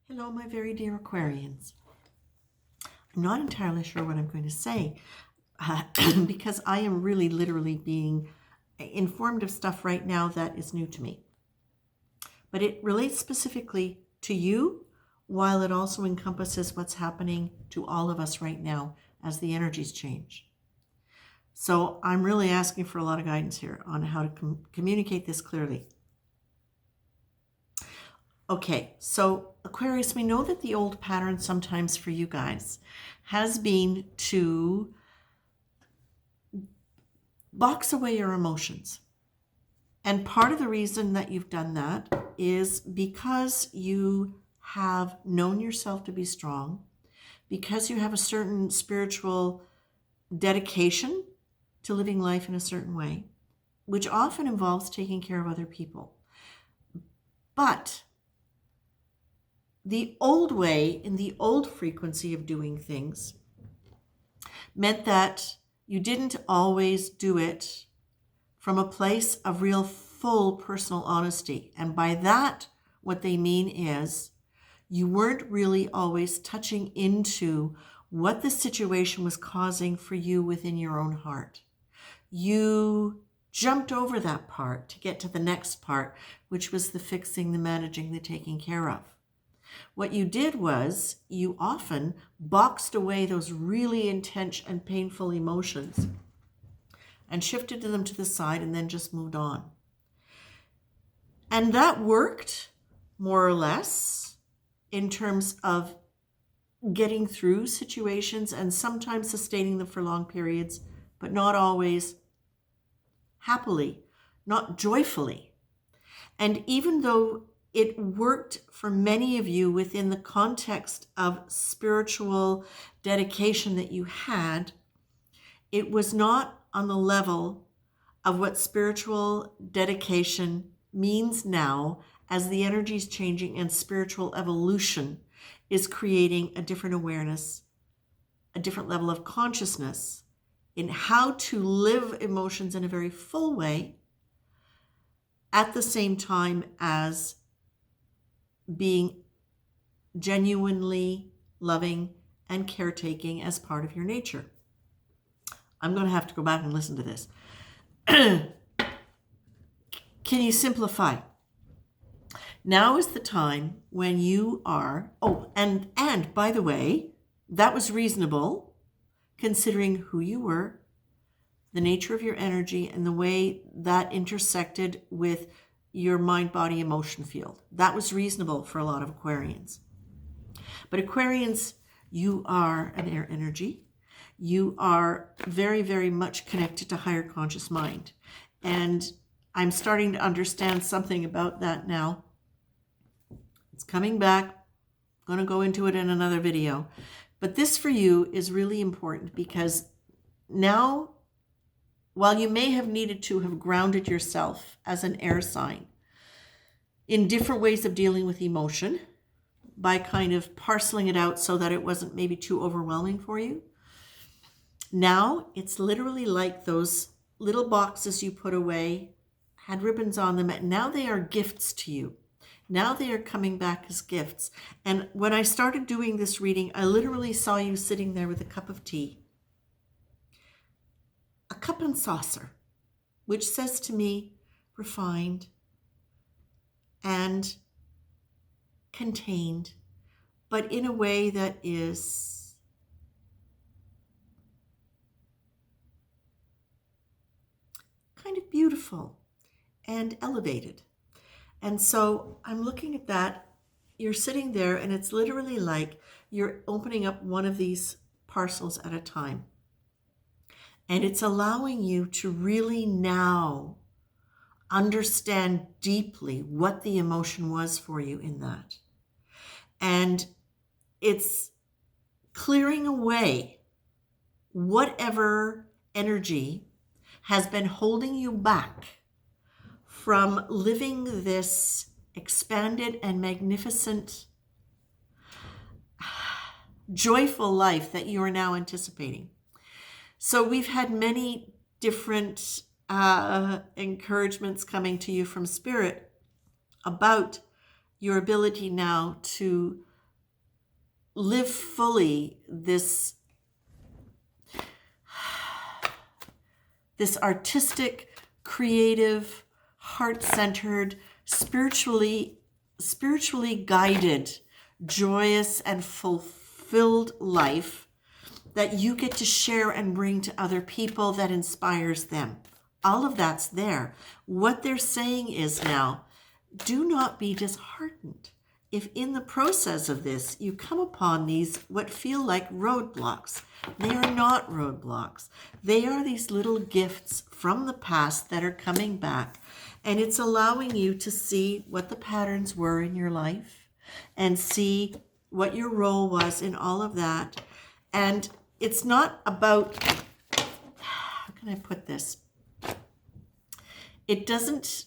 Hello, my very dear Aquarians. I'm not entirely sure what I'm going to say because I am really literally being informed of stuff right now that is new to me. But it relates specifically to you, while it also encompasses what's happening to all of us right now as the energies change. So I'm really asking for a lot of guidance here on how to communicate this clearly. Okay, so Aquarius, we know that the old pattern sometimes for you guys has been to box away your emotions. And part of the reason that you've done that is because you have known yourself to be strong, because you have a certain spiritual dedication to living life in a certain way, which often involves taking care of other people. But the old way, in the old frequency of doing things, meant that you didn't always do it from a place of real full personal honesty. And by that, what they mean is you weren't really always touching into what the situation was causing for you within your own heart. You jumped over that part to get to the next part, which was the fixing, the managing, the taking care of. What you did was you often boxed away those really intense and painful emotions and shifted them to the side and then just moved on. And that worked more or less in terms of getting through situations and sometimes sustaining them for long periods, but not always happily, not joyfully. And even though it worked for many of you within the context of spiritual dedication that you had, it was not on the level of what spiritual dedication means now as the energy is changing and spiritual evolution is creating a different awareness, a different level of consciousness in how to live emotions in a very full way at the same time as being genuinely loving and caretaking as part of your nature. I'm going to have to go back and listen to this. Can you simplify? Now is the time when you are, and by the way, that was reasonable considering who you were, the nature of your energy, and the way that intersected with your mind, body, emotion field. That was reasonable for a lot of Aquarians. But Aquarians, you are an air energy. You are very, very much connected to higher conscious mind. And I'm starting to understand something about that now. It's coming back. I'm going to go into it in another video. But this for you is really important because now, while you may have needed to have grounded yourself as an air sign in different ways of dealing with emotion by kind of parceling it out so that it wasn't maybe too overwhelming for you, now it's literally like those little boxes you put away, had ribbons on them, and now they are gifts to you. Now they are coming back as gifts. And when I started doing this reading, I literally saw you sitting there with a cup of tea, a cup and saucer, which says to me, refined and contained, but in a way that is kind of beautiful and elevated. And so I'm looking at that. You're sitting there and it's literally like you're opening up one of these parcels at a time. And it's allowing you to really now understand deeply what the emotion was for you in that. And it's clearing away whatever energy has been holding you back from living this expanded and magnificent, joyful life that you are now anticipating. So we've had many different encouragements coming to you from Spirit about your ability now to live fully this artistic, creative, heart-centered, spiritually guided, joyous and fulfilled life that you get to share and bring to other people that inspires them. All of that's there. What they're saying is now, do not be disheartened if in the process of this you come upon these what feel like roadblocks. They are not roadblocks. They are these little gifts from the past that are coming back, and it's allowing you to see what the patterns were in your life and see what your role was in all of that. And it's not about, how can I put this? It doesn't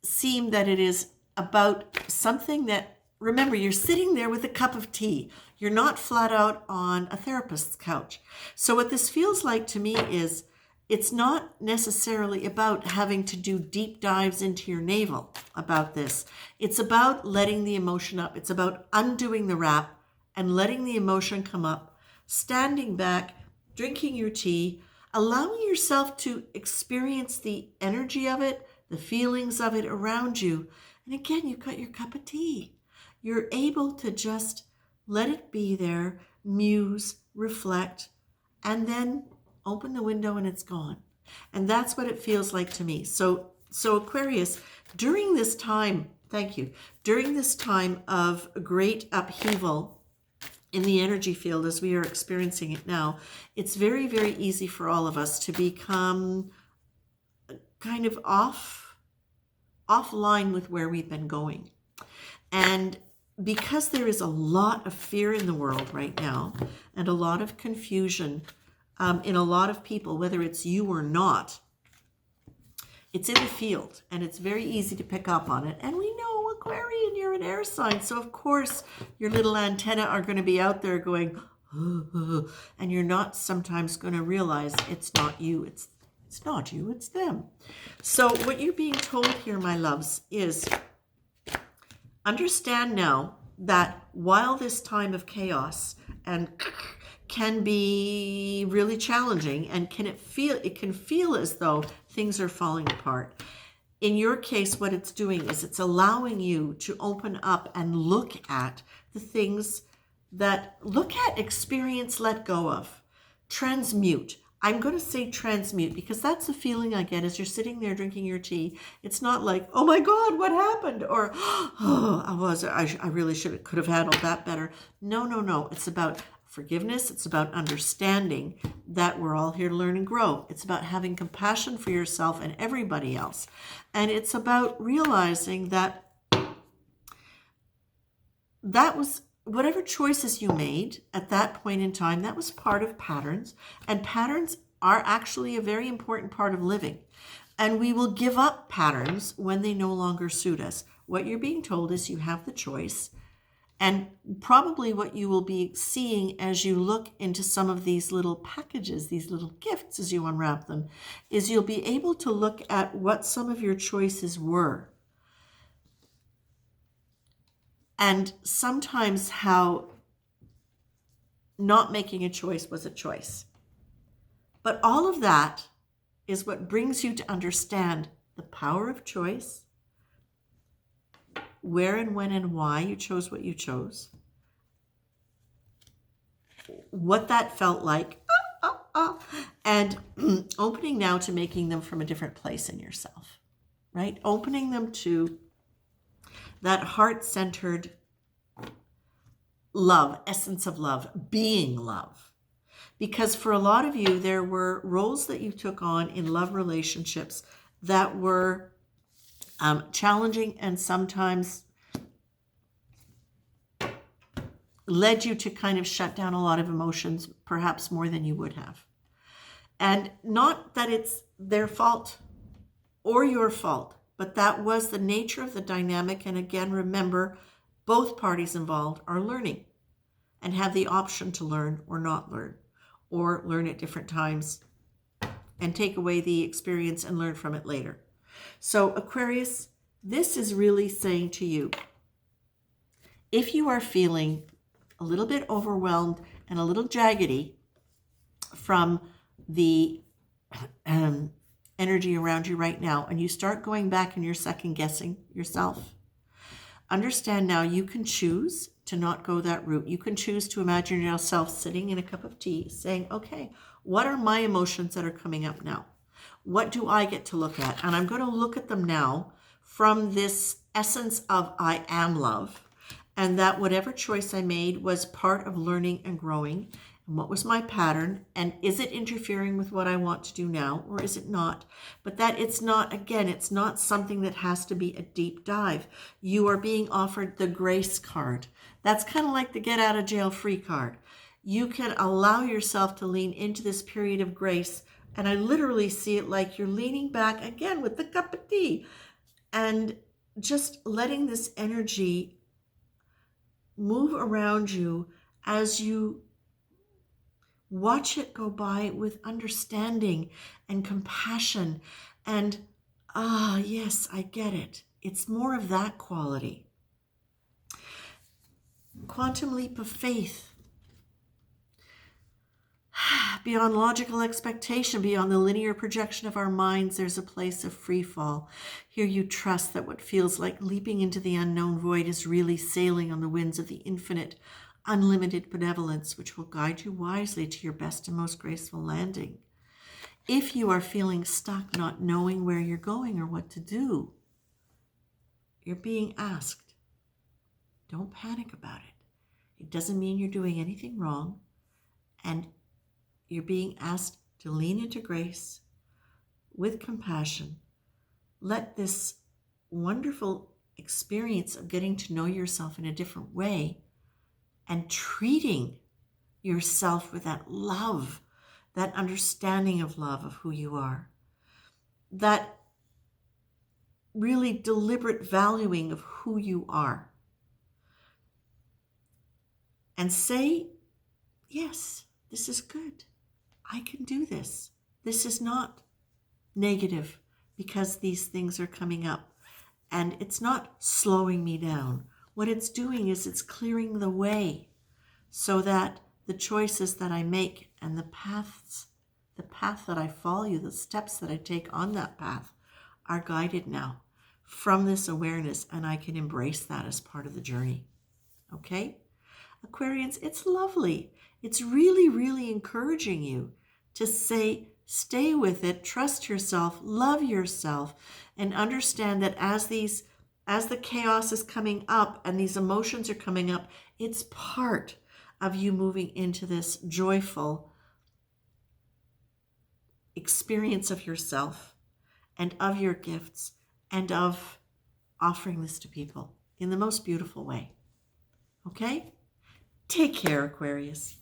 seem that it is about something that, remember, you're sitting there with a cup of tea. You're not flat out on a therapist's couch. So what this feels like to me is it's not necessarily about having to do deep dives into your navel about this. It's about letting the emotion up. It's about undoing the wrap and letting the emotion come up, standing back, drinking your tea, allowing yourself to experience the energy of it, the feelings of it around you. And again, you've got your cup of tea. You're able to just let it be there, muse, reflect, and then open the window and it's gone. And that's what it feels like to me. So Aquarius, during this time, thank you, during this time of great upheaval in the energy field as we are experiencing it now, it's very, very easy for all of us to become kind of offline with where we've been going. And because there is a lot of fear in the world right now and a lot of confusion in a lot of people, whether it's you or not, it's in the field and it's very easy to pick up on it. And we know, Aquarian, you're an air sign. So of course your little antenna are going to be out there going, and you're not sometimes going to realize it's not you. It's not you, it's them. So what you're being told here, my loves, is understand now that while this time of chaos and can be really challenging and it can feel as though things are falling apart. In your case, what it's doing is it's allowing you to open up and look at the things that experience, let go of, transmute. I'm going to say transmute because that's the feeling I get as you're sitting there drinking your tea. It's not like, oh my God, what happened? Or, I really could have handled that better. No. It's about forgiveness. It's about understanding that we're all here to learn and grow. It's about having compassion for yourself and everybody else. And it's about realizing that was whatever choices you made at that point in time, that was part of patterns. And patterns are actually a very important part of living. And we will give up patterns when they no longer suit us. What you're being told is you have the choice. And probably what you will be seeing as you look into some of these little packages, these little gifts as you unwrap them, is you'll be able to look at what some of your choices were. And sometimes how not making a choice was a choice. But all of that is what brings you to understand the power of choice, where and when and why you chose what you chose, what that felt like, and opening now to making them from a different place in yourself, right? Opening them to that heart-centered love, essence of love, being love. Because for a lot of you, there were roles that you took on in love relationships that were challenging and sometimes led you to kind of shut down a lot of emotions, perhaps more than you would have. And not that it's their fault or your fault, but that was the nature of the dynamic. And again, remember, both parties involved are learning and have the option to learn or not learn, or learn at different times and take away the experience and learn from it later. So Aquarius, this is really saying to you, if you are feeling a little bit overwhelmed and a little jaggedy from the energy around you right now, and you start going back and you're second guessing yourself, understand now you can choose to not go that route. You can choose to imagine yourself sitting in a cup of tea saying, okay, what are my emotions that are coming up now? What do I get to look at? And I'm going to look at them now from this essence of I am love, and that whatever choice I made was part of learning and growing. And what was my pattern? And is it interfering with what I want to do now, or is it not? But that it's not, again, it's not something that has to be a deep dive. You are being offered the grace card. That's kind of like the get out of jail free card. You can allow yourself to lean into this period of grace. And I literally see it like you're leaning back again with the cup of tea and just letting this energy move around you as you watch it go by with understanding and compassion and, yes, I get it. It's more of that quality. Quantum leap of faith. Beyond logical expectation, beyond the linear projection of our minds, there's a place of free fall. Here you trust that what feels like leaping into the unknown void is really sailing on the winds of the infinite, unlimited benevolence, which will guide you wisely to your best and most graceful landing. If you are feeling stuck, not knowing where you're going or what to do, you're being asked, don't panic about it. It doesn't mean you're doing anything wrong, and you're being asked to lean into grace with compassion. Let this wonderful experience of getting to know yourself in a different way and treating yourself with that love, that understanding of love of who you are, that really deliberate valuing of who you are. And say, yes, this is good. I can do this. This is not negative because these things are coming up. And it's not slowing me down. What it's doing is it's clearing the way so that the choices that I make and the path that I follow, the steps that I take on that path are guided now from this awareness, and I can embrace that as part of the journey. Okay? Aquarians, it's lovely. It's really, really encouraging you to say, stay with it, trust yourself, love yourself, and understand that as the chaos is coming up and these emotions are coming up, it's part of you moving into this joyful experience of yourself and of your gifts and of offering this to people in the most beautiful way. Okay? Take care, Aquarius.